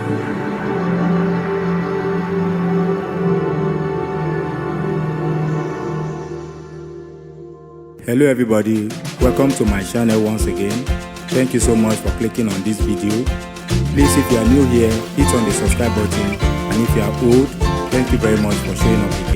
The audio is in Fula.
Hello everybody, welcome to my channel once again. Thank you so much for clicking on this video. Please, if you are new here, hit on the subscribe button, and if you are old, thank you very much for showing up with